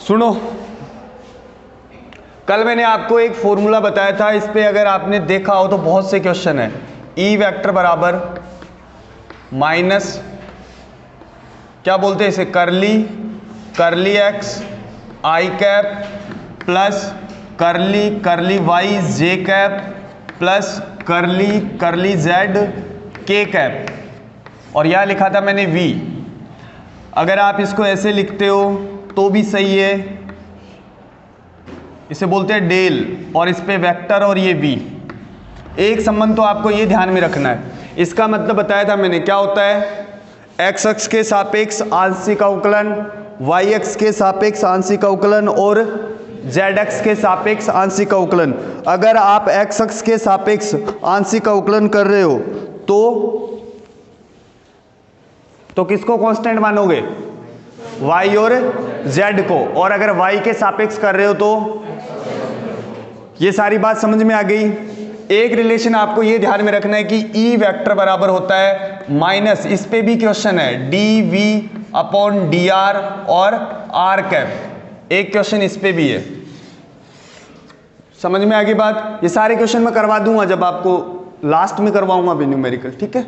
सुनो, कल मैंने आपको एक फॉर्मूला बताया था, इस पे अगर आपने देखा हो तो बहुत से क्वेश्चन है। ई वेक्टर बराबर माइनस क्या बोलते हैं इसे, करली एक्स आई कैप प्लस करली वाई जे कैप प्लस करली जेड के कैप, और यह लिखा था मैंने वी। अगर आप इसको ऐसे लिखते हो तो भी सही है, इसे बोलते हैं डेल, और इस पे वेक्टर और ये वी। एक संबंध तो आपको ये ध्यान में रखना है, इसका मतलब बताया था मैंने क्या होता है, एक्स अक्ष के सापेक्ष आंशिक अवकलन, वाई अक्ष के सापेक्ष आंशिक अवकलन और जेड अक्ष के सापेक्ष आंशिक अवकलन। अगर आप एक्स अक्ष के सापेक्ष आंशिक अवकलन कर रहे हो तो किसको कांस्टेंट मानोगे, y और z को, और अगर y के सापेक्ष कर रहे हो तो ये सारी बात समझ में आ गई। एक रिलेशन आपको ये ध्यान में रखना है कि E वेक्टर बराबर होता है माइनस, इस पे भी क्वेश्चन है, dv अपॉन dr और r कैप, एक क्वेश्चन इस पे भी है। समझ में आ गई बात। ये सारे क्वेश्चन मैं करवा दूंगा जब आपको लास्ट में करवाऊंगा भी न्यूमेरिकल, ठीक है।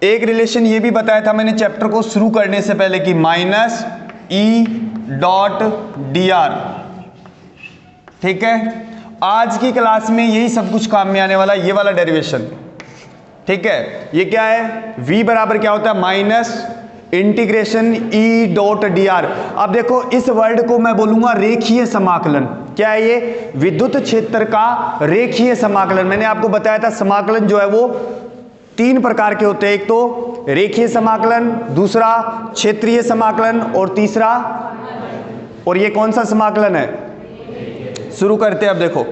एक रिलेशन ये भी बताया था मैंने चैप्टर को शुरू करने से पहले कि minus E dot D R, ठीक है। आज की क्लास में यही सब कुछ काम में आने वाला, ये वाला डेरिवेशन, ठीक है। ये क्या है, v बराबर क्या होता है, minus integration E dot D R. अब देखो इस वर्ड को मैं बोलूंगा रेखीय समाकलन। क्या है ये, विद्युत क्षेत्र का रेखीय समाकलन। मैंने आपको बताया था समाकलन जो है वो तीन प्रकार के होते हैं, एक तो रेखीय समाकलन, दूसरा क्षेत्रीय समाकलन और तीसरा, और ये कौन सा समाकलन है, शुरू करते हैं। अब देखो,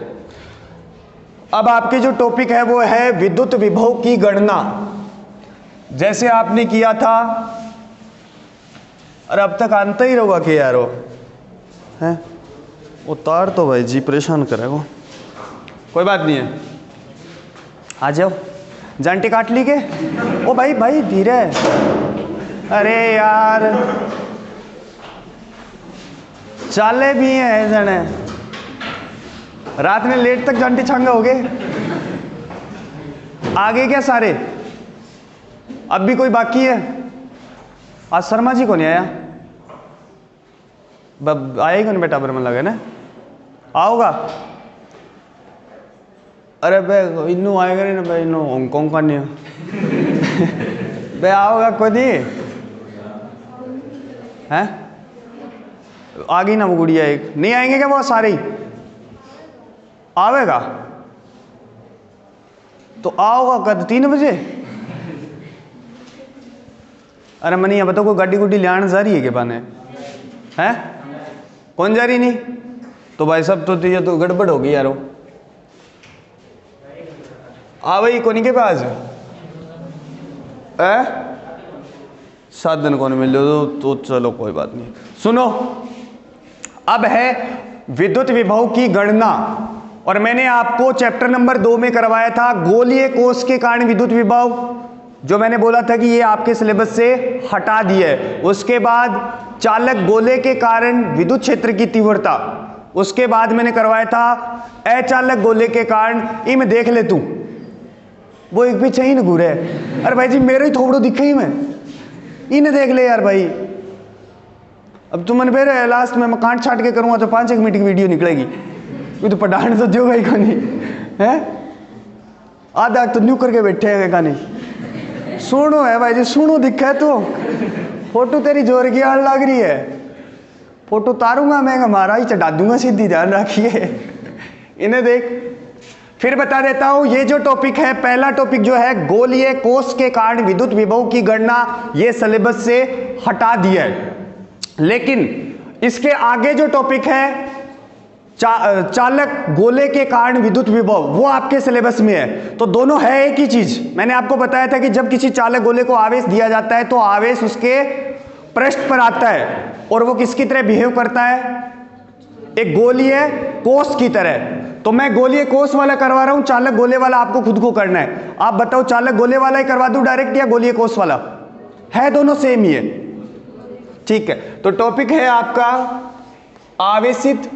अब आपके जो टॉपिक है वो है विद्युत विभव की गणना, जैसे आपने किया था। अरे अब तक आंता ही रहोगा कि यार वो है उतार तो भाई जी परेशान करेगा, कोई बात नहीं है, आ जाओ। जानटी काट ली के, ओ भाई धीरे, अरे यार चाले भी हैं जने, रात में लेट तक जानटी छांगे हो गए। आगे क्या सारे, अब भी कोई बाकी है। आज शर्मा जी को नहीं आया, आएगा नहीं बेटा, बरमन लगे ना, आओगा। अरे भाई इन्नू आएगा नहीं ना भाई, इन्नू हांगकॉन्ग का नहीं भाई, आओगा कोई नहीं है, आ गई ना वो गुड़िया, एक नहीं आएंगे क्या वो सारे ही, आवेगा तो आओगा कद 3 बजे। अरे मनी बताओ कोई गाड़ी गुड्डी लियान जा रही है के पाने है, कौन जा रही नहीं, तो भाई सब तो ये तो गड़बड़ होगी यारो। आ भाई कोनी के पास साधन कौन मिले तो चलो कोई बात नहीं। सुनो, अब है विद्युत विभव की गणना, और मैंने आपको चैप्टर नंबर 2 में करवाया था गोलीय कोष के कारण विद्युत विभव, जो मैंने बोला था कि ये आपके सिलेबस से हटा दिया है। उसके बाद चालक गोले के कारण विद्युत क्षेत्र की तीव्रता, उसके बाद मैंने करवाया था अचालक गोले के कारण, इनमें देख ले तू वो एक पीछे ही न घूरे। अरे भाई जी मेरे ही थोड़ो दिखे ही मैं, इन्हें देख ले यार भाई। अब तुम मन फिर लास्ट में मैं काट छाट के करूंगा तो 5-1 मिनट की वीडियो निकलेगी, तो पढ़ाने तो जो भाई कहानी है, आधा तो न्यू करके बैठे हैं कहानी। सुनो है भाई जी, सुनो दिखा तो फोटो तेरी जोर की आड़ लग रही है, फोटो तारूंगा मैं, हमारा ही चढ़ा दूंगा सीधी, ध्यान रखिए। इन्हें देख, फिर बता देता हूं, ये जो टॉपिक है, पहला टॉपिक जो है गोलीय कोष के कारण विद्युत विभव की गणना, ये सिलेबस से हटा दिया है। लेकिन इसके आगे जो टॉपिक है चालक गोले के कारण विद्युत विभव, वो आपके सिलेबस में है। तो दोनों है एक ही चीज। मैंने आपको बताया था कि जब किसी चालक गोले को आवेश दिया जाता है तो आवेश उसके पृष्ठ पर आता है और वो किसकी तरह बिहेव करता है, एक गोलीय कोष की तरह। तो मैं गोलीय कोष वाला करवा रहा हूं, चालक गोले वाला आपको खुद को करना है। आप बताओ चालक गोले वाला ही करवा दूं डायरेक्ट या गोलीय कोष वाला, है दोनों सेम ही है, ठीक है। तो टॉपिक है आपका आवेशित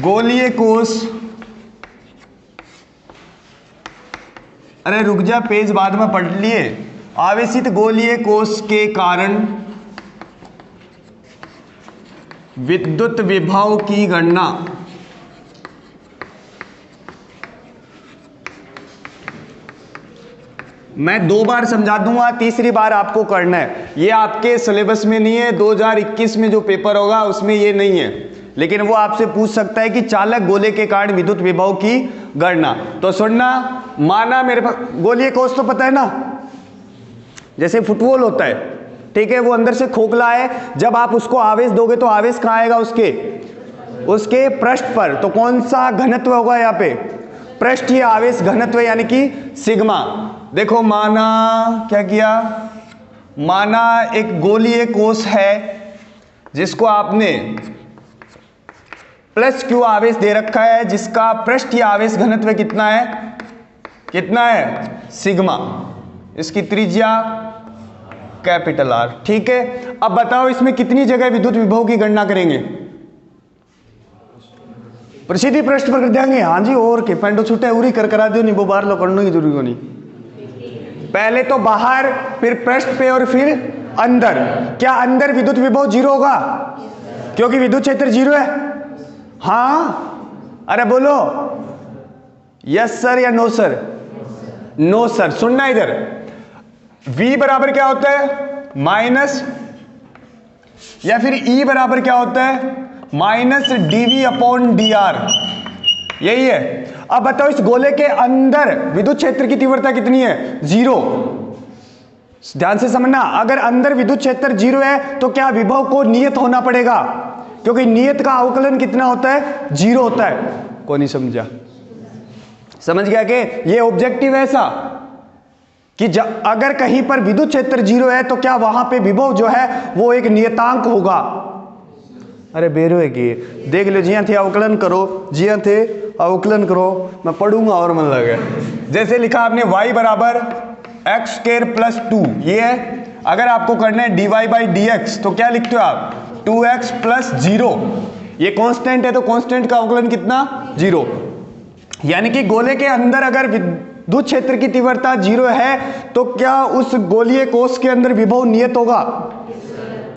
गोलीय कोष, अरे रुक जा, पेज बाद में पढ़ लिए। आवेशित गोलीय कोष के कारण विद्युत विभव की गणना मैं 2 बार समझा दूंगा, तीसरी बार आपको करना है। ये आपके सिलेबस में नहीं है, 2021 में जो पेपर होगा उसमें ये नहीं है, लेकिन वो आपसे पूछ सकता है कि चालक गोले के कारण विद्युत विभव की गणना। तो सुनना, माना मेरे पास गोलीय कोष तो पता है ना, जैसे फुटबॉल होता है, ठीक है, वो अंदर से खोखला है, जब आप उसको आवेश दोगे तो आवेश कहाँ आएगा, उसके पृष्ठ पर। तो कौन सा घनत्व होगा यहाँ पे, पृष्ठीय आवेश घनत्व, यानी कि सिग्मा। देखो माना क्या किया, माना एक गोलीय कोष है जिसको आपने प्लस क्यू आवेश दे रखा है, जिसका पृष्ठीय आवेश घनत्व कितना है, सिग्मा, इसकी त्रिज्या कैपिटल आर, ठीक है। अब बताओ इसमें कितनी जगह विद्युत विभव की गणना करेंगे, प्रसिद्धि पृष्ठ पर कर देंगे। हाँ जी, और के पेंडो छूटे उरी कर करा दो, नहीं वो बाहर लो, करने की जरूरत नहीं। पहले तो बाहर, फिर पृष्ठ पे और फिर अंदर। क्या अंदर विद्युत विभव 0 होगा, क्योंकि विद्युत क्षेत्र 0 है? हाँ, अरे बोलो यस सर या नो सर? No sir. सुनना इधर, V बराबर क्या होता है, माइनस, या फिर E बराबर क्या होता है, माइनस dV अपॉन dr, यही है। अब बताओ इस गोले के अंदर विद्युत क्षेत्र की तीव्रता कितनी है, 0। ध्यान से समझना, अगर अंदर विद्युत क्षेत्र 0 है तो क्या विभव को नियत होना पड़ेगा, क्योंकि नियत का अवकलन कितना होता है, 0 होता है। कौन नहीं समझा? समझ गया कि ये ऑब्जेक्टिव है ऐसा कि अगर कहीं पर विद्युत क्षेत्र 0 है तो क्या वहां पे विभव जो है वो एक नियतांक होगा। अरे बेरो है कि देख लो, जिया थे अवकलन करो, जिया थे अवकलन करो, मैं पढ़ूंगा और मन लगे। जैसे लिखा आपने y बराबर एक्स स्क्वायर प्लस 2, ये है। अगर आपको करना है dy बाई dx तो क्या लिखते हो आप, 2x प्लस 0। ये कांस्टेंट है तो कांस्टेंट का अवकलन कितना, 0। यानी कि गोले के अंदर अगर विद्युत क्षेत्र की तीव्रता 0 है तो क्या उस गोलीय कोष के अंदर विभव नियत होगा?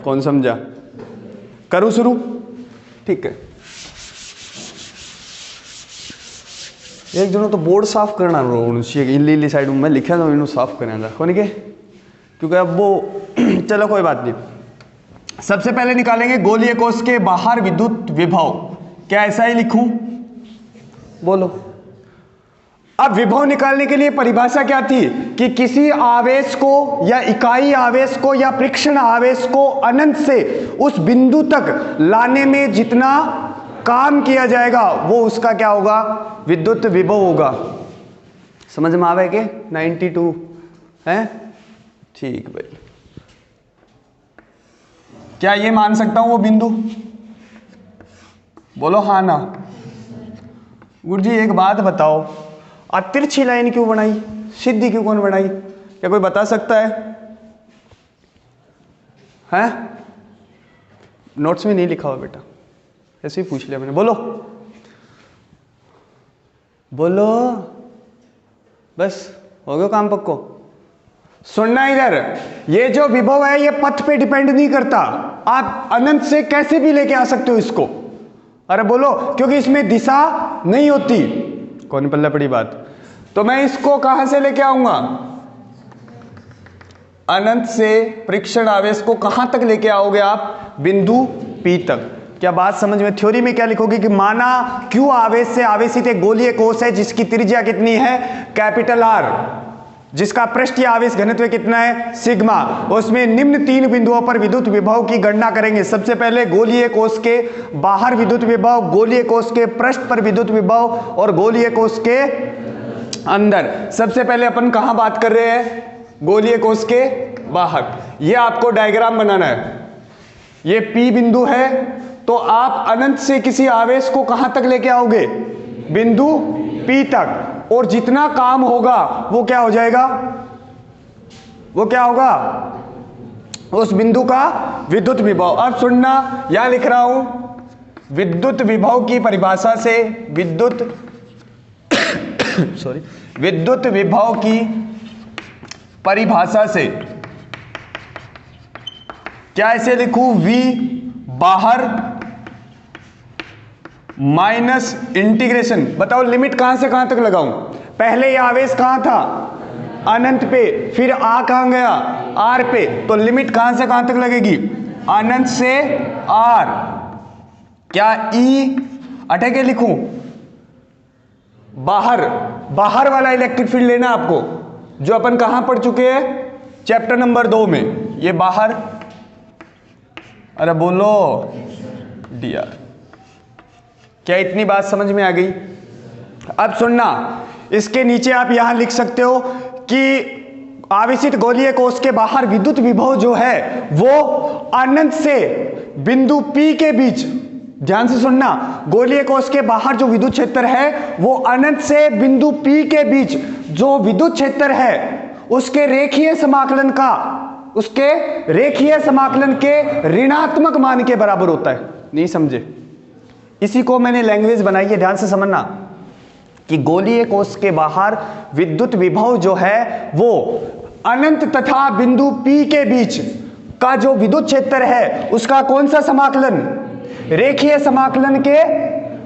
कौन समझा? करूं शुरू? ठीक है। एक जनो तो बोर्ड साफ करना इल्ली साइड में लिखा था, इन्हों साफ करना कौन के, क्योंकि अब वो चलो कोई बात नहीं। सबसे पहले निकालेंगे गोलीय कोष के बाहर विद्युत विभव। क्या ऐसा ही लिखूं? बोलो। अब विभव निकालने के लिए परिभाषा क्या थी कि किसी आवेश को या इकाई आवेश को या परीक्षण आवेश को अनंत से उस बिंदु तक लाने में जितना काम किया जाएगा वो उसका क्या होगा, विद्युत विभव होगा। समझ में आवे के 92 है? ठीक भाई, क्या ये मान सकता हूं वो बिंदु? बोलो हाँ ना। गुरुजी एक बात बताओ, तिरछी लाइन क्यों बनाई, सीधी क्यों कौन बनाई? क्या कोई बता सकता है? हैं? नोट्स में नहीं लिखा हुआ बेटा, ऐसे ही पूछ लिया मैंने। बोलो बोलो, बस हो गया काम पक्को। सुनना इधर, ये जो विभव है ये पथ पे डिपेंड नहीं करता, आप अनंत से कैसे भी लेके आ सकते हो इसको। अरे बोलो, क्योंकि इसमें दिशा नहीं होती। कौन पल्ला पड़ी बात? तो मैं इसको कहां से लेके आऊंगा, अनंत से परीक्षण आवेश को कहां तक लेके आओगे आप, बिंदु P तक। क्या बात समझ में? थ्योरी में क्या लिखोगे कि माना Q आवेश से आवेशित एक गोलीय कोष है जिसकी त्रिज्या कितनी है, कैपिटल R, जिसका पृष्ठीय आवेश घनत्व कितना है, सिग्मा। उसमें निम्न 3 बिंदुओं पर विद्युत विभव की गणना करेंगे। सबसे पहले गोलीय कोष के बाहर विद्युत विभव, गोलीय कोष के पृष्ठ पर विद्युत विभव और गोलीय कोष के अंदर। सबसे पहले अपन कहां बात कर रहे हैं, गोलीय कोष के बाहर। यह आपको डायग्राम बनाना है। यह P बिंदु है तो आप अनंत से किसी आवेश को कहां तक लेके आओगे, बिंदु P तक, और जितना काम होगा वो क्या हो जाएगा, वो क्या होगा, उस बिंदु का विद्युत विभव। अब सुनना, यहां लिख रहा हूं विद्युत विभव की परिभाषा से, विद्युत विभव की परिभाषा से क्या ऐसे लिखूं, V बाहर माइनस इंटीग्रेशन, बताओ लिमिट कहां से कहां तक लगाऊं। पहले ये आवेश कहां था, अनंत पे, फिर आ कहां गया, R पे, तो लिमिट कहां से कहां तक लगेगी, अनंत से R। क्या E अठे के लिखूं, बाहर वाला इलेक्ट्रिक फील्ड लेना आपको, जो अपन कहां पढ़ चुके हैं, चैप्टर नंबर 2 में। ये बाहर, अरे बोलो DR। क्या इतनी बात समझ में आ गई। अब सुनना, इसके नीचे आप यहां लिख सकते हो कि आवेशित गोलीय कोश के बाहर विद्युत विभव जो है वो अनंत से बिंदु P के बीच, ध्यान से सुनना, गोलीय कोश के बाहर जो विद्युत क्षेत्र है वो अनंत से बिंदु P के बीच जो विद्युत क्षेत्र है उसके रेखीय समाकलन के ऋणात्मक मान के बराबर होता है। नहीं समझे, इसी को मैंने लैंग्वेज बनाई है, ध्यान से समझना, कि गोलीय कोश के बाहर विद्युत विभव जो है वो अनंत तथा बिंदु P के बीच का जो विद्युत क्षेत्र है उसका कौन सा समाकलन, रेखीय समाकलन के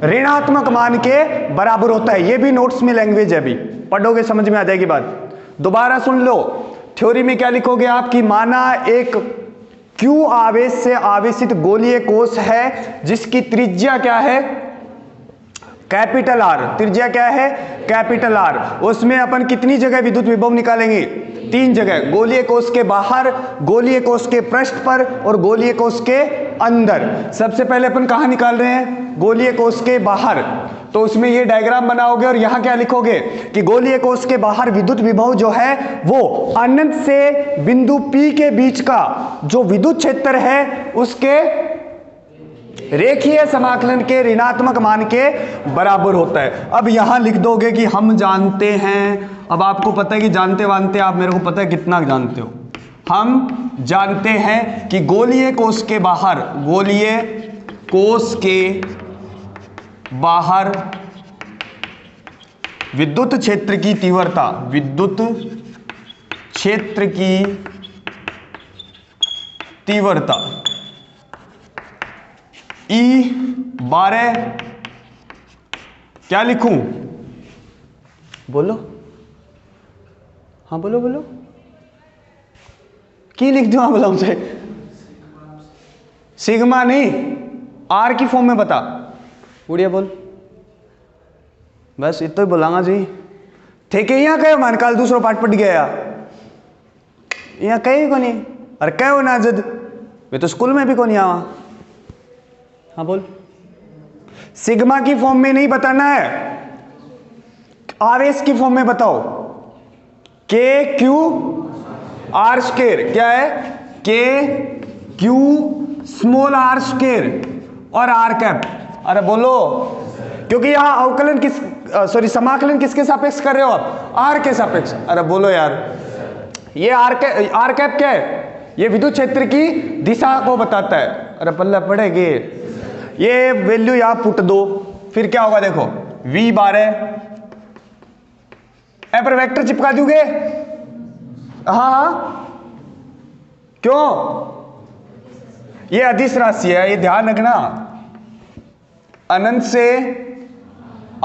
ऋणात्मक मान के बराबर होता है। ये भी नोट्स में लैंग्वेज है, अभी पढ़ोगे समझ में आ जाएगी बात। दोबारा सुन लो, थ्योरी में क्या लिखोगे आप कि माना एक Q आवेश से आवेशित गोलीय कोश है जिसकी त्रिज्या क्या है, कैपिटल R। त्रिज्या क्या है, कैपिटल R। उसमें अपन कितनी जगह विद्युत विभव निकालेंगे, 3 जगह, गोलीय कोश के बाहर, गोलीय कोश के पृष्ठ पर और गोलीय कोश के अंदर। सबसे पहले अपन कहां निकाल रहे हैं, गोलीय कोश के बाहर, तो उसमें ये डायग्राम बनाओगे और यहां क्या लिखोगे कि गोलीय कोश के बाहर विद्युत विभव जो है वो अनंत से बिंदु P के बीच का जो विद्युत क्षेत्र है उसके रेखीय समाकलन के ऋणात्मक मान के बराबर होता है। अब यहां लिख दोगे कि हम जानते हैं, अब आपको पता है कि जानते वानते आप मेरे को पता है कितना जानते हो, हम जानते हैं कि गोलीय कोश के बाहर, गोलीय कोश के बाहर विद्युत क्षेत्र की तीव्रता, विद्युत क्षेत्र की तीव्रता E12, क्या लिखूं, बोलो, हाँ बोलो बोलो, की लिख दूं, बोला मुझे, सिग्मा नहीं, R की फॉर्म में बता, उड़िया बोल, बस इतना ही बोलांगा जी। थे के यहाँ कहे मान काल दूसरा पाठ पढ़ गया, यहाँ कहे को नहीं, अरे कहो ना जद, वे तो स्कूल में भी को नहीं आवा। हाँ बोल, सिग्मा की फॉर्म में नहीं बताना है, आवेश की फॉर्म में बताओ, के क्यू आर स्क्वायर, क्या है, के क्यू स्मॉल आर स्क्वायर और आर कैप। अरे बोलो, क्योंकि यहां अवकलन समाकलन किसके सापेक्ष कर रहे हो आप, आर के सापेक्ष। अरे बोलो यार, ये आर कैप क्या है, ये विद्युत क्षेत्र की दिशा को बताता है। अरे पल्ला पड़ेगी, ये वैल्यू यहां पुट दो, फिर क्या होगा देखो, V12 पर वेक्टर चिपका दोगे, हाँ क्यों, ये अदिश राशि है, ये ध्यान रखना, अनंत से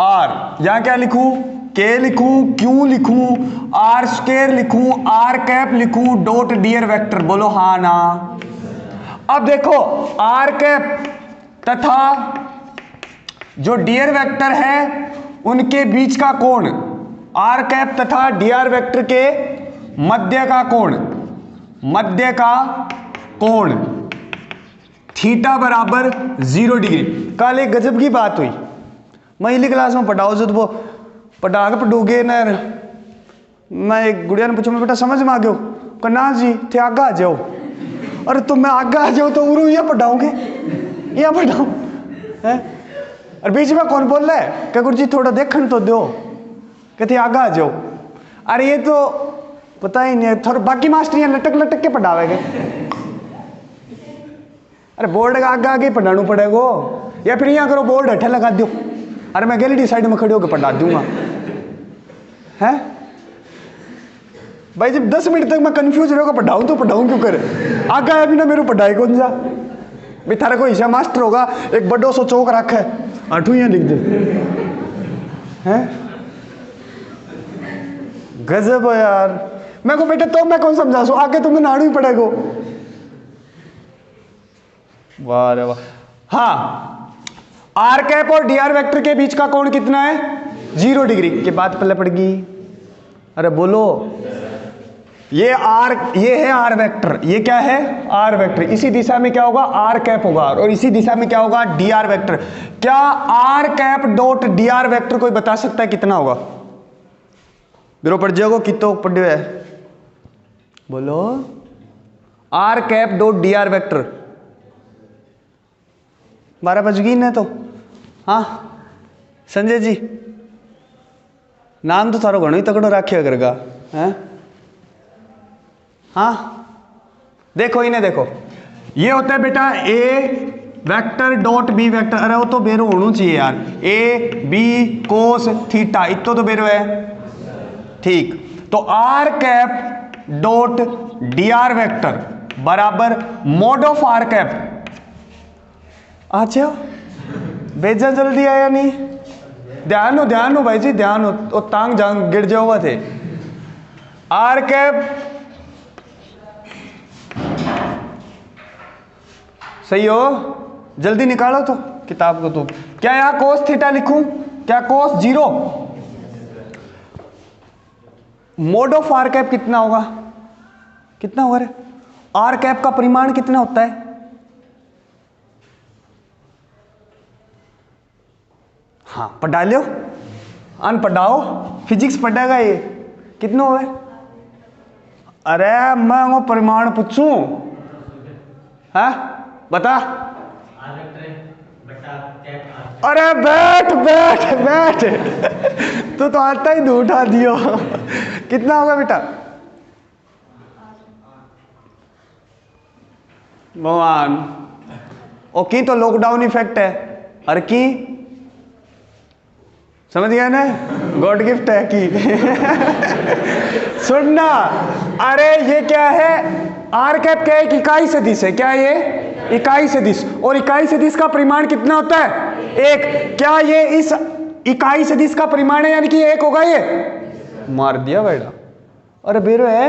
R, यहां क्या लिखूं, K लिखूं, Q लिखूं, R स्क्वायर लिखूं, R कैप लिखूं, डॉट डियर वेक्टर, बोलो हाँ ना। अब देखो R कैप तथा जो डियर वेक्टर है उनके बीच का कोण, R कैप तथा डियर वेक्टर के मध्य का कोण थीटा बराबर 0 डिग्री। कल एक गजब की बात हुई, महिली क्लास में पढ़ाओ जो वो पढ़ा के पढ़ोगे ना, मैं एक गुड़िया ने पूछा, मैं बेटा समझ में आ गयो, कहना जी थे आगा आ जाओ। अरे तुम मैं आगा आ जाओ तो उरू यहाँ पढ़ाओगे, यहाँ पढ़ाओ है, और बीच में कौन बोल रहा है, क्या गुरु जी थोड़ा देखन तो दो, कहते आगा आ जाओ। अरे ये तो पता ही नहीं, थोड़ा बाकी मास्टर यहाँ लटक लटक के पढ़ावेगे, अरे बोर्ड का आगे आगे पढ़ाना पड़ेगा, या फिर यहाँ करो बोर्ड हठे लगा दो, अरे मैं गैलरी साइड में खड़े होकर पढ़ा दूंगा। है भाई जब 10 मिनट तक मैं कंफ्यूज रहूँगा पढ़ाऊँ तो पढ़ाऊँ क्यों करे, आगे अभी ना मेरे पढ़ाई कौन जा भाई, थारा कोई हिस्सा मास्टर होगा एक बड़ो सो चौक रखा है, आठू यहाँ लिख दे। हैं गजब है यार, मैं को बेटा तो मैं कौन समझा सो, आगे तुम्हें नाड़ू ही पड़ेगा। वाह रे वाह। हाँ, आर कैप और डी आर वेक्टर के बीच का कोण कितना है? 0 डिग्री के बाद पल्ले पड़ेगी। अरे बोलो, ये है आर वेक्टर, ये क्या है? R vector. इसी दिशा में क्या होगा? आर कैप होगा, और इसी दिशा में क्या होगा? D are vector. क्या r cap dot D R vector कोई बता सकता है कितना होगा? बिरो पढ़ जाओगे कितो पढ़े है, बोलो। R cap dot D R vector 12 बज गई ना तो। हाँ संजय जी, नाम तो थारो घणो ही तकड़ो राख्या करेगा है। हाँ देखो इन्हें देखो, ये होता है बेटा ए वेक्टर डॉट बी वेक्टर। अरे वो तो बेरो होना चाहिए यार, ए बी कोस थीटा, इतो तो बेरो है ठीक। तो R cap dot D R vector बराबर मोड ऑफ आर कैप। अच्छा भेजा जल्दी आया नहीं, ध्यान हो भाई जी, ध्यान हो, तो तांग जांग गिर जाओगा थे। आर कैप सही हो, जल्दी निकालो तो किताब को। तो क्या यहां कोस थीटा लिखूं? क्या कोस 0? मोड ऑफ आर कैप कितना होगा? कितना होगा रे? आर कैप का परिमाण कितना होता है? हाँ पढ़ा लो, अन पढ़ाओ, फिजिक्स पढ़ेगा ये। कितना हुआ? अरे मैं वो परिमाण पूछूं? है बता। अरे बैठ बैठ बैठ तू तो आता ही दूर उठा दियो। कितना होगा बेटा? भगवान ओ की तो लॉकडाउन इफेक्ट है, हर की समझ गया ना, गॉड गिफ्ट है की। सुनना, अरे ये क्या है? आर कैप क्या है? एक इकाई सदिश है। क्या है ये? इकाई सदिश। और इकाई सदिश का परिमाण कितना होता है? 1। क्या ये इस इकाई सदिश का परिमाण है, यानी कि 1 होगा? ये मार दिया बेटा। अरे बेरो है,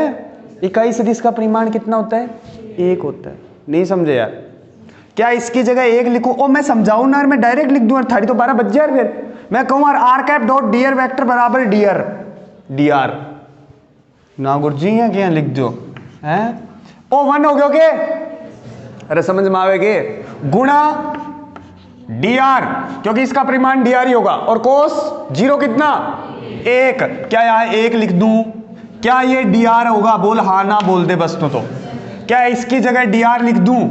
इकाई सदिश का परिमाण कितना होता है? 1 होता है। नहीं समझे यार? क्या इसकी जगह 1 लिखूं? ओ मैं समझाऊं ना, मैं डायरेक्ट लिख दूं, थारी तो 12 बज जाए। फिर मैं कहूं R cap dot D R vector बराबर डी आर ना गुरुजी है क्या लिख दो है? ओ 1 हो गया के? अरे समझ में आवेगे, गुणा डी आर, क्योंकि इसका परिमाण डी आर ही होगा। और कोस 0 कितना? 1। क्या यहां 1 लिख दूं? क्या ये डी आर होगा? बोल हाँ ना बोल दे बस। तो क्या इसकी जगह डी आर लिख दूं?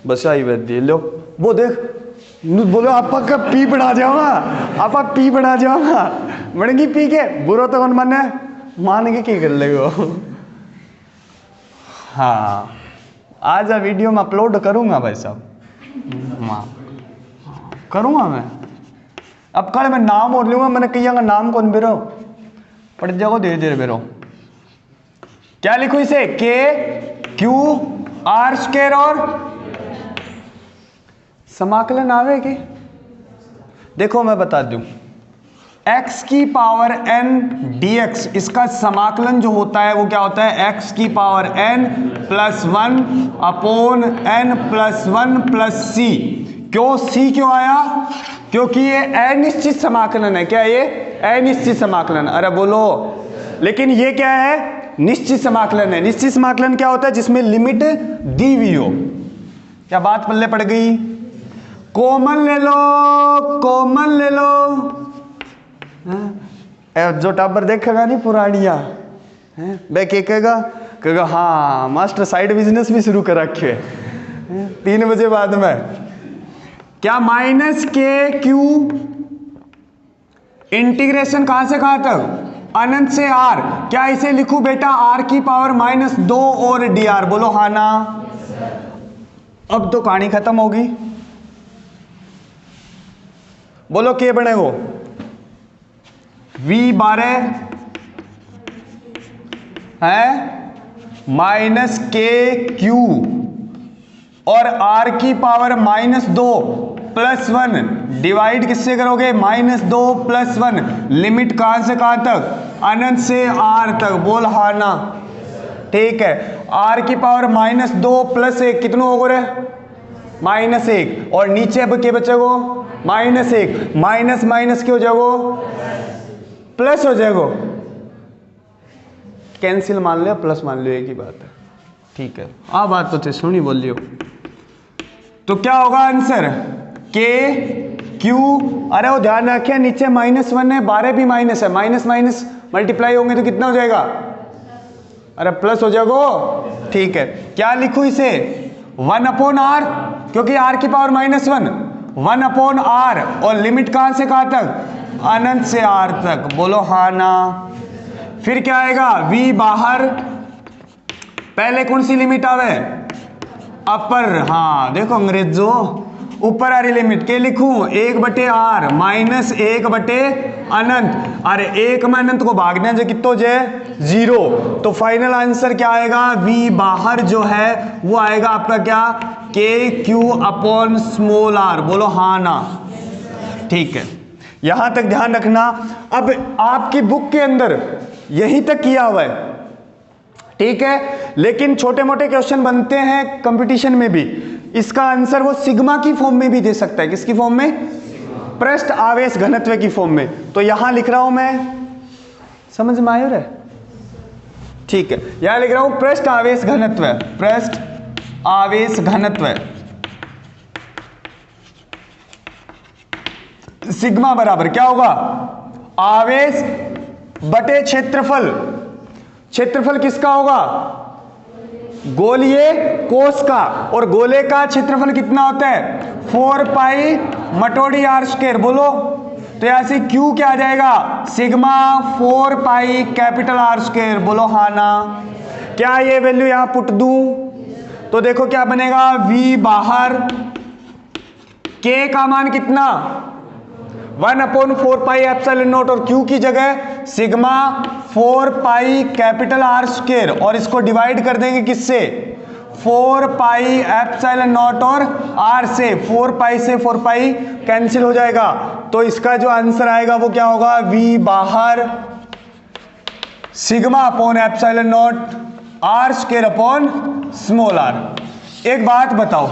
बस आई दे लो। वो देख बोलो आपा का पी बढ़ा जाऊंगा, आपा पी बढ़ा जाऊंगा, मड़गी पी के बुरो तो कौन मन है, मान के क्या कर लेगो। हाँ आज वीडियो में अपलोड करूंगा भाई साहब, हाँ करूंगा मैं। अब कल मैं नाम और लूंगा, मैंने कही नाम कौन बेरो पढ़ जाओ धीरे धीरे बेरो। क्या लिखू इसे? के क्यू आर स्क्वायर और समाकलन आवे के? देखो मैं बता दूं, x की पावर n dx, इसका समाकलन जो होता है वो क्या होता है? x की power n plus 1 upon n plus 1 plus c। क्यों c क्यों आया? क्योंकि ये अनिश्चित समाकलन है। क्या ये? अनिश्चित समाकलन। अरे बोलो, लेकिन ये क्या है? निश्चित समाकलन है। निश्चित समाकलन क्या होता है? जिसमें लिमिट दी हुई हो। क्या बात पल्ले पड़ गई? कॉमन ले लो, कॉमन ले लो। जो टाबर देखेगा नहीं पुरानिया वे कहेगा हाँ मास्टर साइड बिजनेस भी शुरू कर रखे 3 बजे बाद में। क्या माइनस के क्यू इंटीग्रेशन कहां से कहां तक? अनंत से आर। क्या इसे लिखूं बेटा? आर की पावर -2 और डी आर। बोलो हाँ ना। अब तो कहानी खत्म होगी। बोलो के बनेगो V12 है माइनस के क्यू और R की पावर -2 + 1 डिवाइड किससे करोगे? -2 + 1 लिमिट कहां से कहां तक? अनंत से R तक। बोल हाँ ना। ठीक है, R की पावर -2 + 1 कितनों हो गए? -1 और नीचे अब क्या बचेगो? -1 माइनस माइनस क्या हो जाएगो? प्लस हो जाएगो। कैंसिल मान लो प्लस मान लो, एक ही बात है। ठीक है, बात तो थे सुनी बोल लियो। तो क्या होगा आंसर? के क्यू, अरे वो ध्यान रखिए नीचे -1 है, 12 भी माइनस है, माइनस माइनस मल्टीप्लाई होंगे तो कितना हो जाएगा? अरे प्लस हो जाएगा। ठीक है, क्या लिखूं इसे? 1/r, क्योंकि r की पावर -1, 1/r और लिमिट कहां से कहां तक? अनंत से r तक। बोलो हाँ ना। फिर क्या आएगा? v बाहर, पहले कौन सी लिमिट आवे? अपर। हाँ देखो अंग्रेजों, ऊपर आ रही लिमिट के लिखूं 1/r माइनस 1/अनंत। अरे 1 में अनंत को भागना जो कितो जे 0। तो फाइनल आंसर क्या आएगा? v बाहर जो है वो आएगा आपका क्या? KQ/r। बोलो हाँ ना। ठीक है, यहां तक ध्यान रखना। अब आपकी बुक के अंदर यहीं तक किया हुआ है, ठीक है, लेकिन छोटे मोटे क्वेश्चन बनते हैं कंपटीशन में भी। इसका आंसर वो सिग्मा की फॉर्म में भी दे सकता है। किसकी फॉर्म में? पृष्ठ आवेश घनत्व की फॉर्म में। तो यहां लिख रहा हूं मैं, समझ में आया? ठीक है, यहां लिख रहा हूं पृष्ठ आवेश घनत्व, पृष्ठ आवेश घनत्व सिग्मा बराबर क्या होगा? आवेश बटे क्षेत्रफल। क्षेत्रफल किसका होगा? गोलीय कोश का। और गोले का क्षेत्रफल कितना होता है? 4π/r²। बोलो तो यहां से Q क्या आ जाएगा? Sigma 4πR²। बोलो हाँ ना। क्या ये वैल्यू यहां पुट दूं तो देखो क्या बनेगा? V बाहर, K का मान कितना? 1/4πε0 और Q की जगह सिग्मा 4πR²। और इसको डिवाइड कर देंगे किससे? 4πε0 और R से। 4π से 4π कैंसिल हो जाएगा। तो इसका जो आंसर आएगा वो क्या होगा? V बाहर सिग्मा/ε0 R²/r। एक बात बताओ,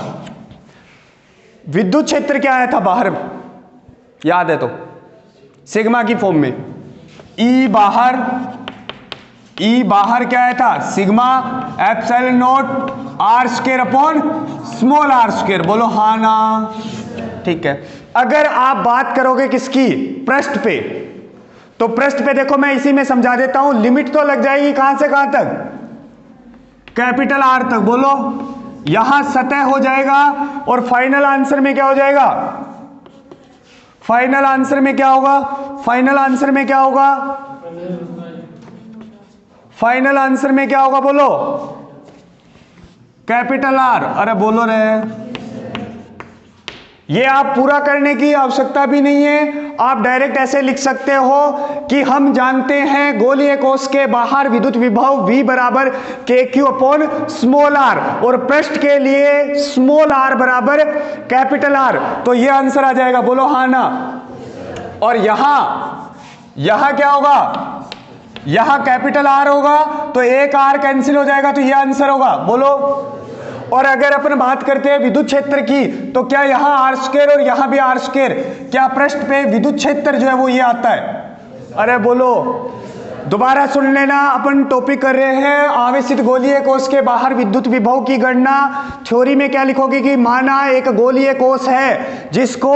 विद्युत क्षेत्र क्या आया था बाहर? याद है तो सिग्मा की फॉर्म में E बाहर क्या आया था? सिग्मा/ε0 R²/r²। बोलो हाँ ना। ठीक है, अगर आप बात करोगे किसकी? पृष्ठ पे, तो पृष्ठ पे देखो मैं इसी में समझा देता हूं। लिमिट तो लग जाएगी कहां से कहां तक? R तक। बोलो यहां सतह हो जाएगा और फाइनल आंसर में क्या हो जाएगा? फाइनल आंसर में क्या होगा? फाइनल आंसर में क्या होगा? फाइनल आंसर में क्या होगा? बोलो R। अरे बोलो रे, ये आप पूरा करने की आवश्यकता भी नहीं है। आप डायरेक्ट ऐसे लिख सकते हो कि हम जानते हैं गोलीय कोश के बाहर विद्युत विभव V बराबर KQ/r और पृष्ठ के लिए r बराबर R। तो ये आंसर आ जाएगा। बोलो हाँ ना। और यहां क्या होगा? यहां R होगा तो एक R कैंसिल हो जाएगा, तो ये आंसर होगा। बोलो। और अगर अपन बात करते हैं विद्युत क्षेत्र की, तो क्या यहां R² और यहां भी R²? क्या पृष्ठ पे विद्युत क्षेत्र जो है वो ये आता है? अरे बोलो, दोबारा सुन लेना। अपन टॉपिक कर रहे हैं आवेशित गोलीय कोश के बाहर विद्युत विभव की गणना। थ्योरी में क्या लिखोगे कि माना एक गोलीय कोश है जिसको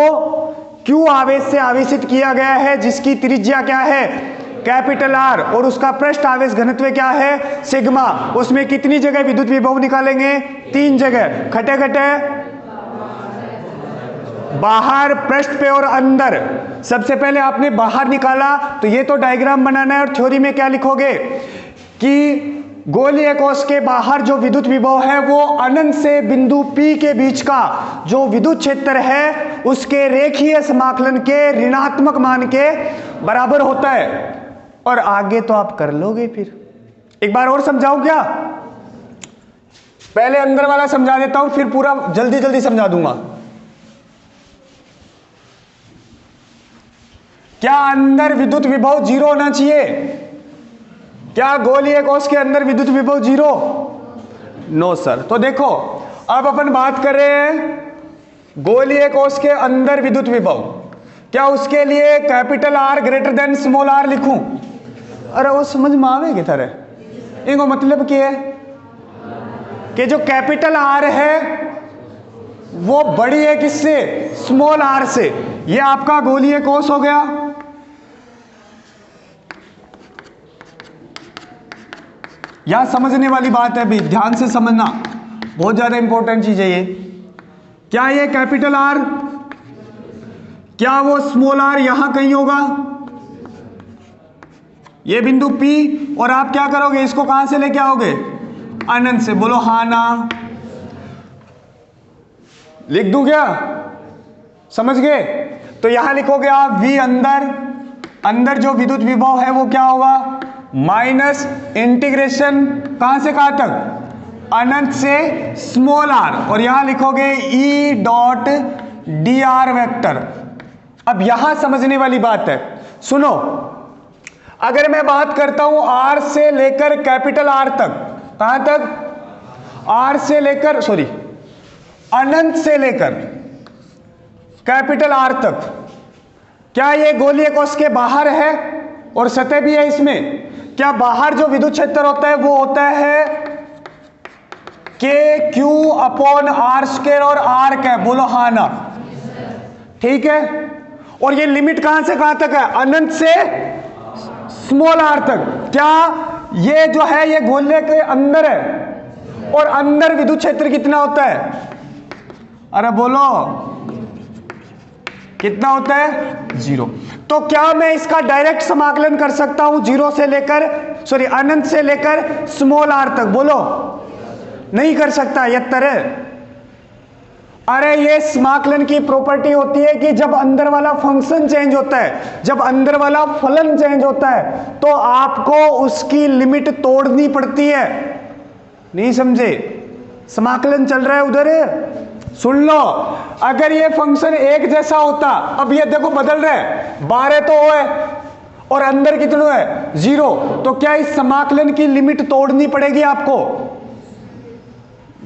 Q आवेश से आवेशित किया गया है, जिसकी त्रिज्या क्या है? R और उसका पृष्ठ आवेश घनत्व क्या है? सिग्मा। उसमें कितनी जगह विद्युत विभव निकालेंगे? 3 जगह। खटे खटे बाहर, पृष्ठ पे और अंदर। सबसे पहले आपने बाहर निकाला, तो ये तो डायग्राम बनाना है। और थ्योरी में क्या लिखोगे कि गोलीय कोश के बाहर जो विद्युत विभव है वो अनंत से बिंदु P के बीच का जो विद्युत क्षेत्र है उसके रेखीय समाकलन के ऋणात्मक मान के बराबर होता है। और आगे तो आप कर लोगे। फिर एक बार और समझाऊं क्या? पहले अंदर वाला समझा देता हूं, फिर पूरा जल्दी जल्दी समझा दूंगा। क्या अंदर विद्युत विभव 0 होना चाहिए? क्या गोलीय कोश के अंदर विद्युत विभव 0? No sir. तो देखो अब अपन बात कर रहे हैं गोलीय कोश के अंदर विद्युत विभव। क्या उसके लिए capital R greater than small r लिखूं? अरे वो समझ में आवे की तरह। इनको मतलब क्या है कि जो कैपिटल R है वो बड़ी है किससे? स्मॉल r से। ये आपका गोलीय कोश हो गया। यहां समझने वाली बात है, भी ध्यान से समझना, बहुत ज्यादा इंपॉर्टेंट चीज है ये। क्या ये कैपिटल R, क्या वो स्मॉल r यहां कहीं होगा? ये बिंदु P, और आप क्या करोगे? इसको कहां से लेके आओगे? अनंत से। बोलो हाँ ना? लिख दूं क्या? समझ गए? तो यहां लिखोगे आप V अंदर जो विद्युत विभव है वो क्या होगा? माइनस इंटीग्रेशन कहां से कहां तक? अनंत से स्मॉल r, और यहां लिखोगे E डॉट dr वेक्टर। अब यहां समझने वाली बात है, सुनो। अगर मैं बात करता हूं R से लेकर कैपिटल R तक, कहां तक? R से लेकर अनंत से लेकर कैपिटल R तक, क्या ये गोलीय कोश के बाहर है और सतह भी है इसमें? क्या बाहर जो विद्युत क्षेत्र होता है वो होता है KQ अपॉन R स्क्वायर और R कैप? बोलो हाँ ना? ठीक है। और ये लिमिट कहां से कहां तक है? अनंत से स्मॉल r तक। क्या ये जो है ये गोले के अंदर है, और अंदर विद्युत क्षेत्र कितना होता है? अरे बोलो कितना होता है? 0। तो क्या मैं इसका डायरेक्ट समाकलन कर सकता हूं 0 से लेकर अनंत से लेकर स्मॉल r तक? बोलो नहीं कर सकता। ये तरह, अरे ये समाकलन की प्रॉपर्टी होती है कि जब अंदर वाला फंक्शन चेंज होता है, जब अंदर वाला फलन चेंज होता है, तो आपको उसकी लिमिट तोड़नी पड़ती है। नहीं समझे? समाकलन चल रहा है उधर, सुन लो। अगर ये फंक्शन एक जैसा होता, अब ये देखो बदल रहा है, 12 तो है और अंदर कितना है? 0। तो क्या इस समाकलन की लिमिट तोड़नी पड़ेगी आपको?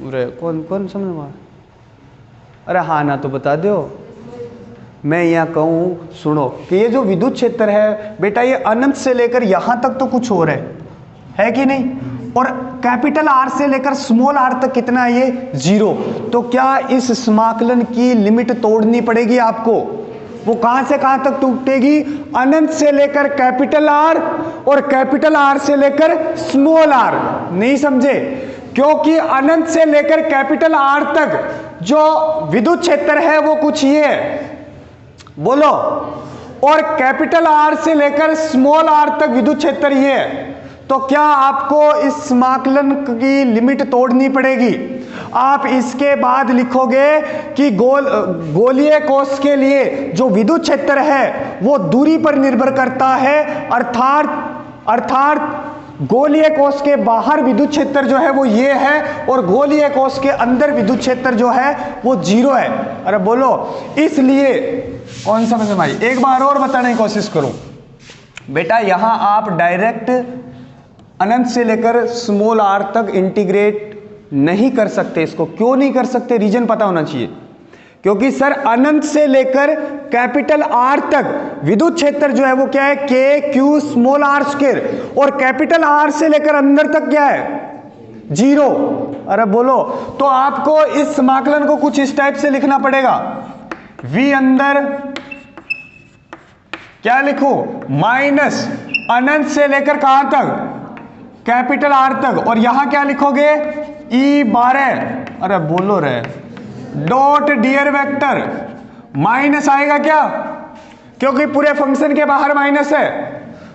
अरे कौन समझ में? अरे हाँ ना तो बता दो। मैं यहां कहूं, सुनो, कि ये जो विद्युत क्षेत्र है बेटा, ये अनंत से लेकर यहां तक तो कुछ और है कि नहीं? और कैपिटल R से लेकर स्मॉल r तक कितना है? ये 0। तो क्या इस समाकलन की लिमिट तोड़नी पड़ेगी आपको? वो कहां से कहां तक टूटेगी? अनंत से लेकर कैपिटल R और कैपिटल R से लेकर स्मॉल r। नहीं समझे? क्योंकि अनंत से लेकर कैपिटल R तक जो विद्युत क्षेत्र है वो कुछ ये है, बोलो, और कैपिटल R से लेकर स्मॉल r तक विद्युत क्षेत्र ये है। तो क्या आपको इस समाकलन की लिमिट तोड़नी पड़ेगी? आप इसके बाद लिखोगे कि गोलीय कोश के लिए जो विद्युत क्षेत्र है वो दूरी पर निर्भर करता है, अर्थात गोलीय कोश के बाहर विद्युत क्षेत्र जो है वो ये है, और गोलीय कोश के अंदर विद्युत क्षेत्र जो है वो 0 है। अरे बोलो, इसलिए कौन समझ में आई? एक बार और बताने की कोशिश करूं बेटा। यहां आप डायरेक्ट अनंत से लेकर स्मॉल r तक इंटीग्रेट नहीं कर सकते। इसको क्यों नहीं कर सकते? रीजन पता होना चाहिए। क्योंकि सर अनंत से लेकर कैपिटल R तक विद्युत क्षेत्र जो है वो क्या है? KQ स्मॉल r स्क्वायर, और कैपिटल R से लेकर अंदर तक क्या है? 0। अरे बोलो, तो आपको इस समाकलन को कुछ इस टाइप से लिखना पड़ेगा। V अंदर क्या लिखो? माइनस अनंत से लेकर कहां तक? कैपिटल R तक, और यहां क्या लिखोगे? E12। अरे बोलो रे, डॉट dr वेक्टर। माइनस आएगा क्या? क्योंकि पूरे फंक्शन के बाहर माइनस है।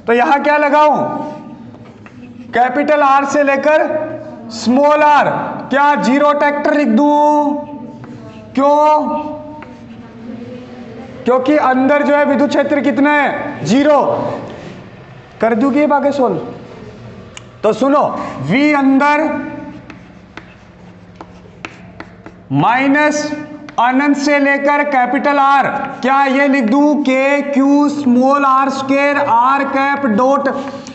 तो यहां क्या लगाऊं? कैपिटल आर से लेकर स्मॉल आर, क्या जीरो ट्रैक्टर लिख दूं? क्यों? क्योंकि अंदर जो है विद्युत क्षेत्र कितना है? जीरो। कर दूंगी बाकी सोल्व। तो सुनो, V अंदर माइनस अनंत से लेकर कैपिटल आर, क्या ये लिख दूं? K Q small R square R cap dot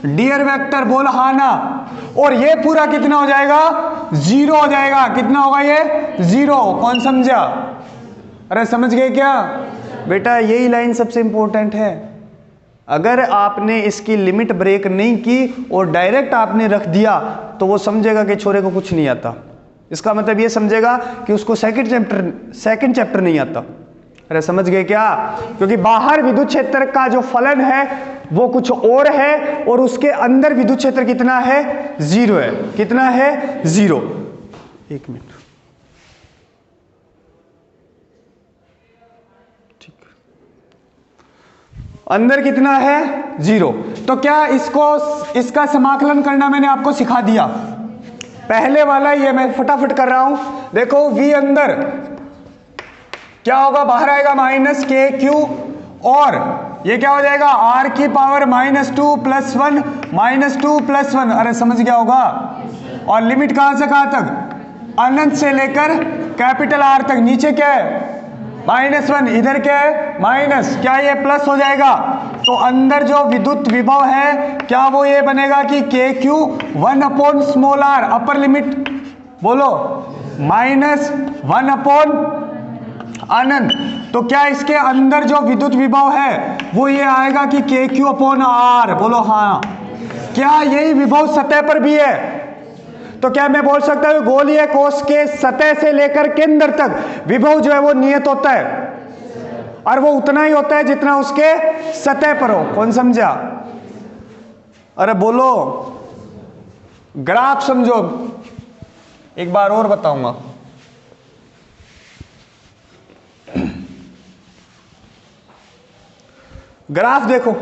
dear vector, बोल हाँ ना। और ये पूरा कितना हो जाएगा? जीरो हो जाएगा। कितना होगा ये? जीरो। कौन समझा? अरे समझ गए क्या बेटा? यही लाइन सबसे इंपॉर्टेंट है। अगर आपने इसकी लिमिट ब्रेक नहीं की और डायरेक्ट आपने रख दिया तो वो समझेगा कि छोरे को कुछ नहीं आता। इसका मतलब ये समझेगा कि उसको सेकंड चैप्टर नहीं आता। अरे समझ गए क्या? क्योंकि बाहर विद्युत क्षेत्र का जो फलन है वो कुछ और है और उसके अंदर विद्युत क्षेत्र कितना है? जीरो है। कितना है? जीरो। एक मिनट, ठीक, अंदर कितना है? जीरो। तो क्या इसका समाकलन करना मैंने आपको सिखा दिया? पहले वाला ये मैं फटाफट कर रहा हूं। देखो V अंदर क्या होगा? बाहर आएगा माइनस के क्यू, और ये क्या हो जाएगा? R की पावर -2 + 1 -2 + 1। अरे समझ गया होगा। और लिमिट कहां से कहां तक? अनंत से लेकर कैपिटल R तक। नीचे क्या है? -1, इधर क्या है? माइनस। क्या ये प्लस हो जाएगा? तो अंदर जो विद्युत विभव है क्या वो ये बनेगा कि के क्यू 1/r, अपर लिमिट बोलो, -1 अनंत। तो क्या इसके अंदर जो विद्युत विभव है वो ये आएगा कि के क्यू r, बोलो हाँ। क्या यही विभव सतह पर भी है? तो क्या मैं बोल सकता हूं गोलीय कोश के सतह से लेकर केंद्र तक विभव जो है वो नियत होता है, और वो उतना ही होता है जितना उसके सतह पर हो। कौन समझा? अरे बोलो, ग्राफ समझो। एक बार और बताऊंगा। ग्राफ देखो,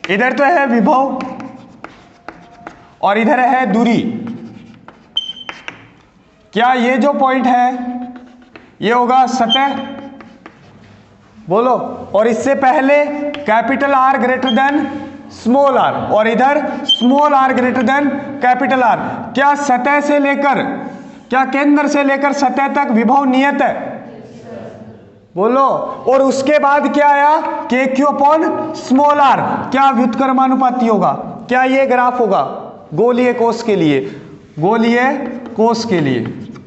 इधर तो है विभव और इधर है दूरी। क्या ये जो पॉइंट है ये होगा सतह, बोलो, और इससे पहले capital R greater than small r, और इधर small r greater than capital R। क्या सतह से लेकर, क्या केंद्र से लेकर सतह तक विभव नियत है? बोलो। और उसके बाद क्या आया? के क्यू अपॉन स्मॉल r। क्या व्युत्क्रमानुपाती होगा? क्या ये ग्राफ होगा गोलीय कोश के लिए? गोलीय कोश के लिए।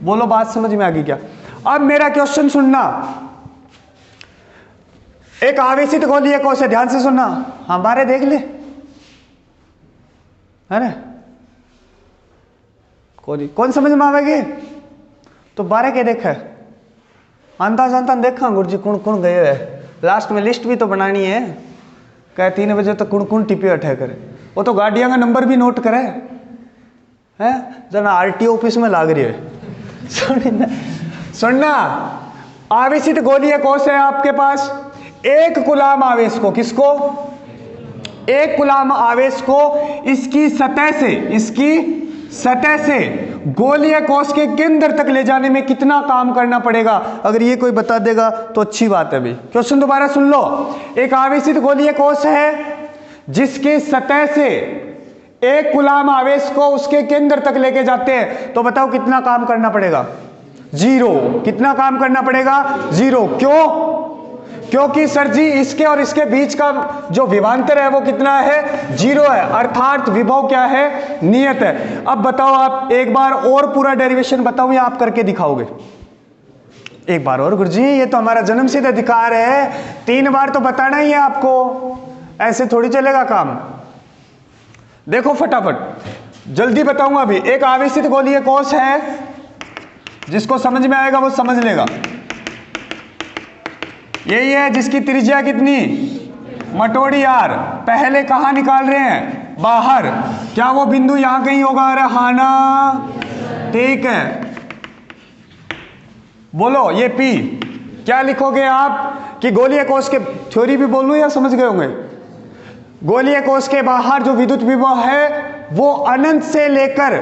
बोलो, बात समझ में आ गई क्या? अब मेरा क्वेश्चन सुनना। एक आवेशित गोलीय कोश है, ध्यान से सुनना। हमारे देख ले, अरे कौन समझ में आवेगी? तो 12 के देख है, अंदाज देखा गुरुजी कौन कौन गए है। लास्ट में लिस्ट भी तो बनानी है। कहे 3 बजे तो कौन कौन टिपे उठे करे। वो तो गाड़ियां का नंबर भी नोट करे है, जना आरटीओ ऑफिस में लाग रही है। सुनना, आवेशित गोलीय कोश है आपके पास। एक कूलाम आवेश को, किसको? एक कूलाम आवेश को इसकी सतह से गोलीय कोश के केंद्र तक ले जाने में कितना काम करना पड़ेगा? अगर ये कोई बता देगा तो अच्छी बात है। भाई क्वेश्चन दोबारा सुन लो। एक आवेशित गोलीय कोश है जिसके सतह से एक कूलाम आवेश को उसके केंद्र तक लेके जाते हैं, तो बताओ कितना काम करना पड़ेगा? 0। कितना काम करना पड़ेगा? 0। क्यों? क्योंकि सर जी इसके और इसके बीच का जो विभवांतर है वो कितना है? 0 है, अर्थात विभव क्या है? नियत है। अब बताओ आप एक बार और पूरा डेरिवेशन बताओ या आप करके दिखाओगे? एक बार और गुरुजी, ये तो हमारा जन्मसिद्ध अधिकार है, 3 बार तो बताना ही है आपको, ऐसे थोड़ी चलेगा काम। देखो फटाफट जल्दी बताऊंगा अभी। एक आवेशित गोलीय कोश है, जिसको समझ में आएगा वो समझ लेगा। यही है जिसकी त्रिज्या कितनी? मटोड़ी r। पहले कहां निकाल रहे हैं? बाहर। क्या वो बिंदु यहां कहीं होगा? अरे हाँ ना, ठीक है। बोलो ये P। क्या लिखोगे आप कि गोलीय कोश के, थ्योरी भी बोलूं या समझ गए होंगे? गोलीय कोश के बाहर जो विद्युत विभव है वो अनंत से लेकर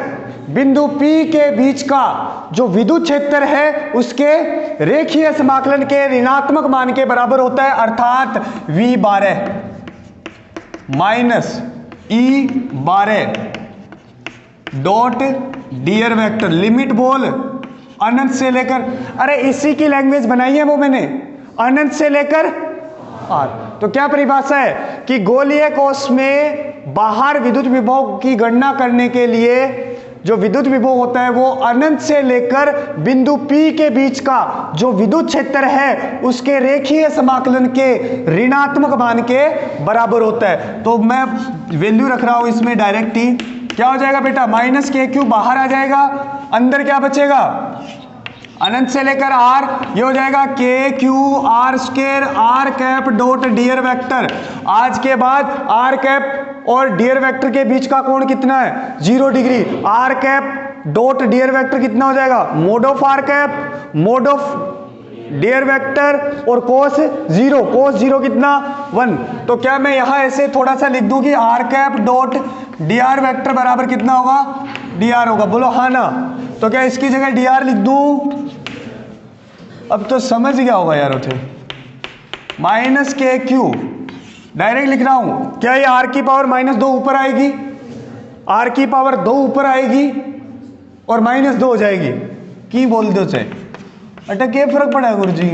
बिंदु P के बीच का जो विद्युत क्षेत्र है उसके रेखीय समाकलन के ऋणात्मक मान के बराबर होता है, अर्थात V12 minus E12 dot dear vector. Limit बोल अनंत से लेकर, अरे इसी की लैंग्वेज बनाई है वो मैंने, अनंत से लेकर R। तो क्या परिभाषा है कि गोलीय कोश में बाहर विद्युत विभव की गणना करने के लिए जो विद्युत विभव होता है वो अनंत से लेकर बिंदु P के बीच का जो विद्युत क्षेत्र है उसके रेखीय समाकलन के ऋणात्मक मान के बराबर होता है। तो मैं वैल्यू रख रहा हूं इसमें डायरेक्ट ही, क्या हो जाएगा बेटा, माइनस के क्यू बाहर आ जाएगा, अंदर क्या बचेगा, अनंत से लेकर R, ये हो जाएगा K Q R square R cap dot dear vector. आज के बाद आर कैप और डियर वेक्टर के बीच का कोण कितना है, 0 degree. R cap dot dear vector कितना हो जाएगा, mod of R cap mod of dear vector और कोस 0, कोस 0 कितना 1। तो क्या मैं यहां ऐसे थोड़ा सा लिख दूं कि R cap dot DR vector बराबर कितना होगा, डीआर होगा, बोलो हाँ ना। तो क्या इसकी जगह डीआर लिख दूं, अब तो समझ गया होगा यार उठे, माइनस के क्यू डायरेक्ट लिख रहा हूं, क्या ये आर की पावर -2 ऊपर आएगी, आर की पावर 2 ऊपर आएगी और -2 हो जाएगी, की बोल दो से अटे क्या फर्क पड़ा है गुरु जी,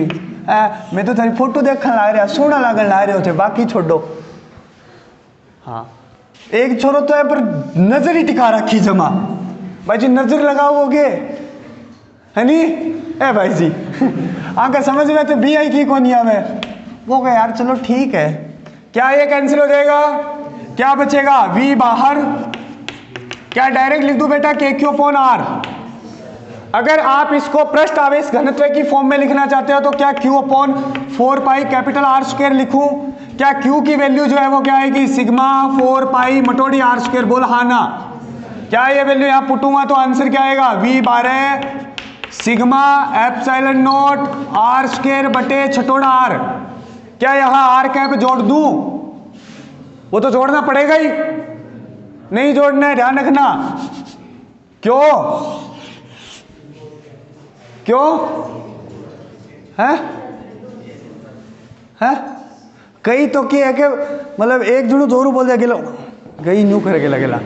मैं तो थारी फोटो देखने ला रहा, सोना लागन ला रहे थे, बाकी छोड़ो। हाँ एक छोरो तो है पर नजर ही टिका रखी जमा, भाई जी नजर लगाओगे है नी, ए भाई जी आंका समझ में तो बी आई की कौन में वो कहे यार चलो ठीक है, क्या ये कैंसिल हो जाएगा, क्या बचेगा, वी बाहर, क्या डायरेक्ट लिख दूं बेटा के क्यू अपॉन आर। अगर आप इसको पृष्ठ आवेश घनत्व की फॉर्म में लिखना चाहते हो तो क्या Q upon 4 pi capital R square लिखूं, क्या Q की वैल्यू जो है वो क्या आएगी, सिग्मा 4 पाई मटोडी R स्क्वायर, बोल हाँ ना। क्या ये वैल्यू यहां पुटूंगा तो आंसर क्या आएगा, V12 sigma epsilon not R square बटे छठोड़ा R। क्या यहां R कैप जोड़ दूं, वो तो जोड़ना पड़ेगा ही, नहीं जोड़ना है ध्यान रखना, क्यों क्यों है कई तो की है कि मतलब एक जुड़ू जोरू बोल जाए गिलो गई न्यू कर गेला गेला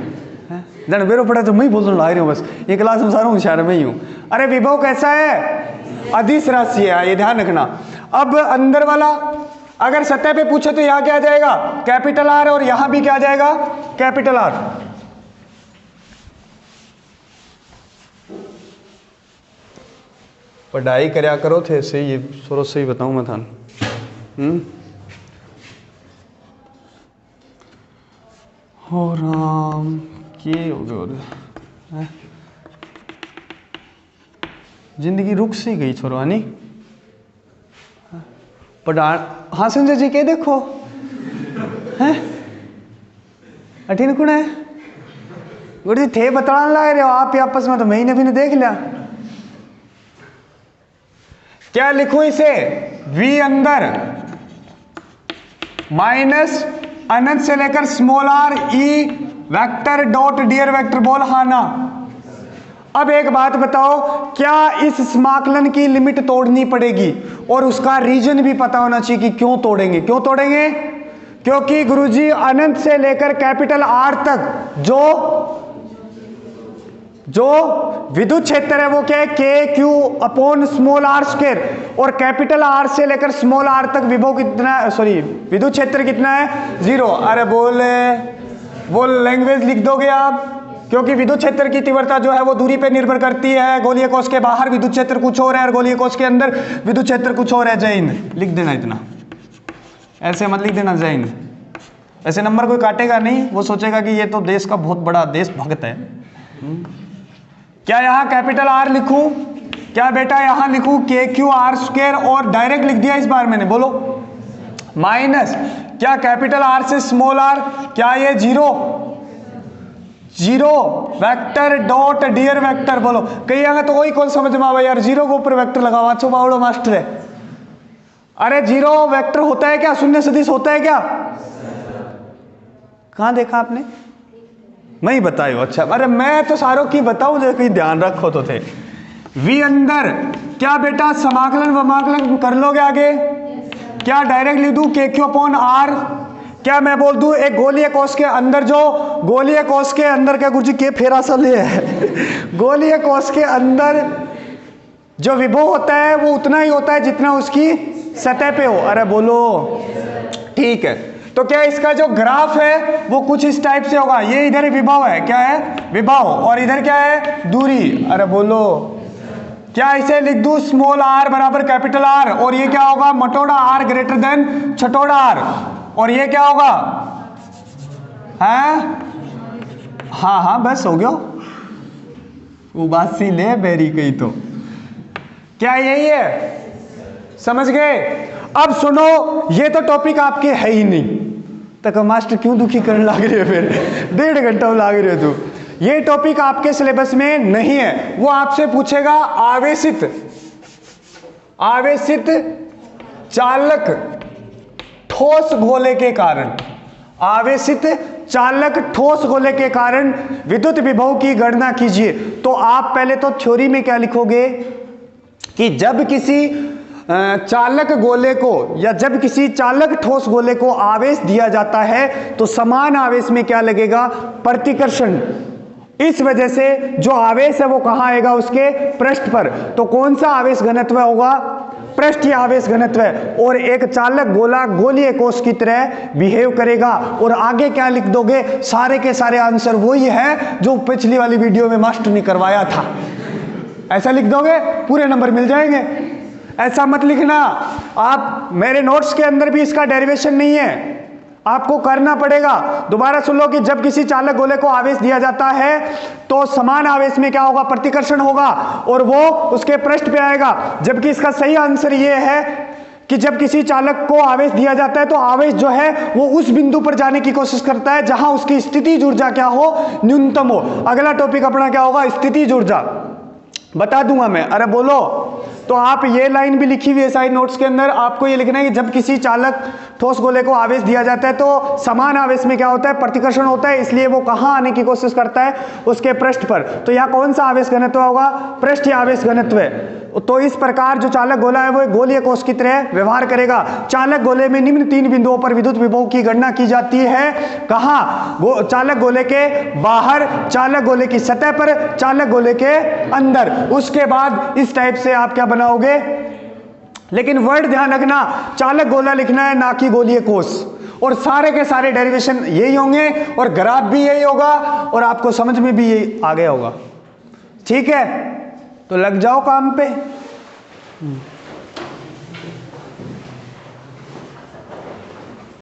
जन बेरो पड़ा तो मैं ही बोलने ला रही हूँ, बस ये क्लास में सारा होशियार में ही हूँ। अरे विभव कैसा है, अदिश राशि है, ये ध्यान रखना। अब अंदर वाला अगर सतह पे पूछे तो यहाँ क्या आ जाएगा, कैपिटल आर, और यहां भी क्या आ जाएगा, कैपिटल आर। पढ़ाई करया करो थे से, ये शुरू से ही बताऊं मैं थान। हो राम के हो गए, जिंदगी रुक सी गई छोरो, है नी पढ़ा। हाँ संजय जी के देखो हैं अठीन कौन है, गुरु जी थे बतलाने ला रहे हो आप ही आपस में, तो महीने भी ने देख लिया। क्या लिखूं इसे, V अंदर माइनस अनंत से लेकर small r E vector dot dear vector, बोल हाँ ना। अब एक बात बताओ, क्या इस समाकलन की लिमिट तोड़नी पड़ेगी और उसका रीजन भी पता होना चाहिए कि क्यों तोड़ेंगे, क्यों तोड़ेंगे, क्योंकि गुरुजी अनंत से लेकर कैपिटल R तक जो विद्युत क्षेत्र है वो क्या है, के Q upon small r square, और कैपिटल R से लेकर स्मॉल r तक विभव कितना है, सॉरी विद्युत क्षेत्र कितना है, 0। अरे बोल लैंग्वेज लिख दोगे आप, क्योंकि विद्युत क्षेत्र की तीव्रता जो है वो दूरी पे निर्भर करती है। गोलीय कोश के बाहर विद्युत क्षेत्र कुछ और है और गोलीय कोश के अंदर विद्युत क्षेत्र कुछ और है। जय हिंद लिख देना, इतना ऐसे मत लिख देना जय हिंद, ऐसे नंबर कोई काटेगा नहीं, वो सोचेगा कि ये तो देश का बहुत बड़ा देशभक्त है। क्या यहां कैपिटल R लिखूं, क्या बेटा यहां लिखूं के क्यू आर स्क्वायर, और डायरेक्ट लिख दिया इस बार मैंने, बोलो माइनस, क्या कैपिटल R से स्मॉल r, क्या ये 0 वेक्टर डॉट डियर वेक्टर, बोलो कहीं आगे तो वही कौन समझ में आवा यार, 0 के ऊपर वेक्टर लगावा, चो बावड़ो मास्टर है। अरे 0 वेक्टर होता है क्या, शून्य सदिश होता है क्या, कहाँ देखा आपने? मैं ही बताई हूँ। अच्छा, अरे मैं तो सारों की बताऊं जो कहीं ध्यान रखो तो थे। v अंदर क्या बेटा समाकलन वमाकलन कर लोगे आगे? क्या डायरेक्ट लिख दूं KQ/R? क्या मैं बोल दूं एक गोलीय कोष के अंदर, जो गोलीय कोष के अंदर क्या गुरुजी के फेरा सा ले है गोलीय कोष के अंदर जो विभव होता है वो उतना ही होता है जितना उसकी सतह पे हो। अरे बोलो, ठीक है। तो क्या इसका जो ग्राफ है वो कुछ इस टाइप से होगा। ये इधर विभव है, क्या है? विभव। और इधर क्या है? दूरी। अरे बोलो, क्या इसे लिख दूं स्मॉल r बराबर कैपिटल R, और ये क्या होगा? मटोड़ा r ग्रेटर देन छटोड़ा r, और ये क्या होगा? है? हाँ हाँ बस हो गया। उबासी ले बेरी कही तो क्या यही है? समझ गए? अब सुनो, ये तो टॉपिक आपके है ही नहीं, तक मास्टर क्यों दुखी करने लग रहे हो? फिर 1.5 घंटा लग रहे हो तू। ये टॉपिक आपके सिलेबस में नहीं है। वो आपसे पूछेगा आवेशित चालक ठोस गोले के कारण, आवेशित चालक ठोस गोले के कारण विद्युत विभव की गणना कीजिए। तो आप पहले तो थ्योरी में क्या लिखोगे कि जब किसी चालक गोले को या जब किसी चालक ठोस गोले को आवेश दिया जाता है तो समान आवेश में क्या लगेगा? प्रतिकर्षण। इस वजह से जो आवेश है वो कहां आएगा? उसके पृष्ठ पर। तो कौन सा आवेश घनत्व होगा? पृष्ठीय आवेश घनत्व। और एक चालक गोला गोलीय कोष की तरह बिहेव करेगा। और आगे क्या लिख दोगे? सारे के सारे आंसर वही है जो पिछली वाली वीडियो में मास्टर ने करवाया था। ऐसा लिख दोगे पूरे नंबर मिल जाएंगे। ऐसा मत लिखना आप, मेरे नोट्स के अंदर भी इसका डेरिवेशन नहीं है, आपको करना पड़ेगा। दोबारा सुन लो कि जब किसी चालक गोले को आवेश दिया जाता है तो समान आवेश में क्या होगा? प्रतिकर्षण होगा, और वो उसके पृष्ठ पे आएगा। जबकि इसका सही आंसर ये है कि जब किसी चालक को आवेश दिया जाता है तो आवेश जो है वो उस बिंदु पर जाने की कोशिश करता है जहां उसकी स्थितिज ऊर्जा क्या हो? न्यूनतम हो। अगला टॉपिक अपना क्या होगा? स्थितिज ऊर्जा बता दूंगा मैं। अरे बोलो, तो आप ये लाइन भी लिखी हुई है साइड नोट्स के अंदर। आपको ये लिखना है कि जब किसी चालक ठोस गोले को आवेश दिया जाता है तो समान आवेश में क्या होता है? प्रतिकर्षण होता है, इसलिए वो कहां आने की कोशिश करता है? उसके पृष्ठ पर। तो यहाँ कौन सा आवेश घनत्व होगा? पृष्ठीय आवेश घनत्व। तो इस प्रकार जो चालक गोला है वो एक गोलीय कोष की तरह व्यवहार करेगा। चालक गोले में निम्न 3 बिंदुओं पर विद्युत विभव की गणना की जाती है। कहां? चालक गोले के बाहर, चालक गोले की सतह पर, चालक गोले के अंदर। उसके बाद इस टाइप से आप क्या बनाओगे? लेकिन वर्ड ध्यान रखना, चालक गोला लिखना है ना कि गोलीय कोष। और सारे के सारे डेरिवेशन यही होंगे और ग्राफ भी यही होगा और आपको समझ में भी यही आ गया होगा। ठीक है, तो लग जाओ काम पे।